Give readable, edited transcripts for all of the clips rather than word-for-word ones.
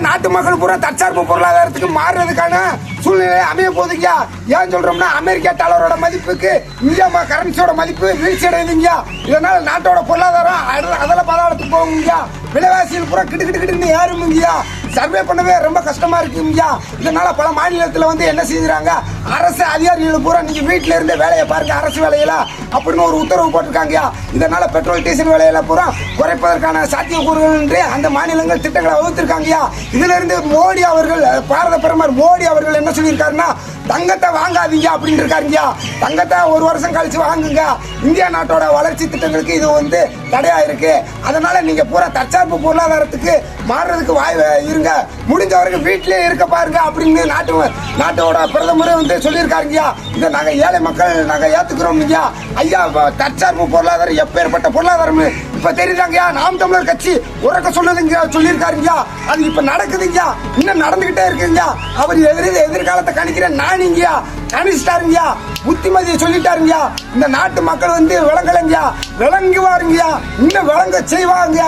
நாட்டு மக்கள் பூரா தற்சார்பு பொருளாதாரத்துக்கு மாறுறதுக்கான சூழ்நிலை அமைய போகுதுங்க. ஏன் சொல்றோம்னா அமெரிக்கா டாலரோட மதிப்புக்கு இந்தியா கரன்சியோட மதிப்பு வீழ்ச்சி அடையுதுங்க. இதனால நாட்டோட பொருளாதாரம் அதில் பாதாளத்துக்கு போகுங்க. விலைவாசியில் பூரா கிட்டு ஏறுமுங்கயா. சர்வே பண்ணவே ரொம்ப கஷ்டமா இருக்குங்க. இதனால பல மாநிலத்தில் வந்து என்ன செஞ்சுறாங்க, அரசு அதிகாரிகள் பூரா நீங்க வீட்டில இருந்து வேலையை பாருங்க, அரசு வேலையில அப்படின்னு ஒரு உத்தரவு போட்டிருக்காங்க. இதனால பெட்ரோல் டீசல் விலையில பூரா குறைப்பதற்கான சாத்தியக்கூறுகள் என்று அந்த மாநிலங்கள் திட்டங்களை வகுத்திருக்காங்கயா. இதுல இருந்து மோடி அவர்கள், பாரத பிரதமர் மோடி அவர்கள் என்ன சொல்லியிருக்காருன்னா, தங்கத்தை வாங்காதீங்க அப்படின்னு இருக்காருங்க. தங்கத்தை ஒரு வருஷம் கழிச்சு வாங்குங்க. இந்தியா நாட்டோட வளர்ச்சி திட்டங்களுக்கு இது வந்து தடையா இருக்கு. அதனால நீங்க பூரா தற்சார்பு பொருளாதாரத்துக்கு மாறுறதுக்கு இருங்க, முடிஞ்ச வரைக்கும் வீட்டிலே இருக்க பாருங்க அப்படின்னு நாட்டோட பிரதமர் வந்து சொல்லியிருக்காருங்க. இதை நாங்க ஏழை மக்கள் நாங்க ஏத்துக்கிறோம். ஐயா, தற்சார்பு பொருளாதாரம் எப்பேற்பட்ட பொருளாதாரம் இப்ப தெரியுதாங்கயா. நாம் தமிழர் கட்சி உறக்க சொல்லியிருக்காருங்க. அது இப்ப நடக்குதுங்க, இன்னும் நடந்துகிட்டே இருக்குங்க. அவர் எதிர்காலத்தை கணிக்கிறேன் நானிங்கயா, கணிச்சிட்டாருங்கயா, புத்திமதியை சொல்லிட்டாருங்க. இந்த நாட்டு மக்கள் வந்து விளங்கலைங்க, விளங்குவாருங்கயா, இன்னும் விளங்க செய்வாங்க,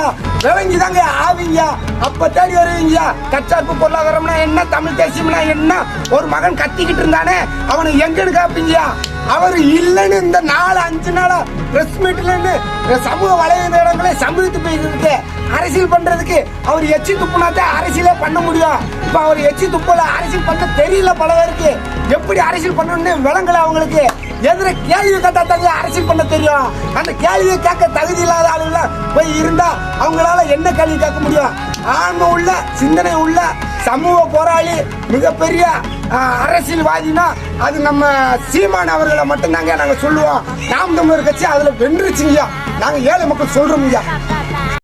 விளங்கிதாங்க ஆவீங்க. அப்ப தேடி வருவீங்க. தற்சார்பு பொருளாதாரம்னா என்ன, தமிழ் தேசியம்னா என்ன, ஒரு மகன் கத்திக்கிட்டு இருந்தானே அவனை எங்கன்னு காப்பீங்க. அவர் இல்லைன்னு இந்த 4-5 நாளா பிரஸ் மீட்ல சமூக வலைதளங்களை சமூகத்து போயிருக்கு. அரசியல் பண்றதுக்கு அவர் எச்சி துப்புனாத்தான் அரசியலே பண்ண முடியும். இப்ப அவர் எச்சி துப்பல, அரசியல் பண்ண தெரியல பல பேருக்கு. எப்படி அரசியல் பண்ணணும்னு விளங்கல அவங்களுக்கு. எதிர கேள்வி கேட்டாங்க அரசியல் பண்ண தெரியும். அந்த கேள்வியை கேட்க தகுதி இல்லாத ஆளுங்கள போய் இருந்தா அவங்களால என்ன கேள்வி கேட்க முடியும்? ஆன்ம உள்ள, சிந்தனை உள்ள சமூக போராளி, மிகப்பெரிய அரசியல்வாதினா அது நம்ம சீமான் அவர்களை மட்டும்தாங்க நாங்க சொல்லுவோம். நாம் தமிழர் கட்சி அதுல வென்றுச்சுங்க. நாங்க ஏழை மக்கள் சொல்றோம்.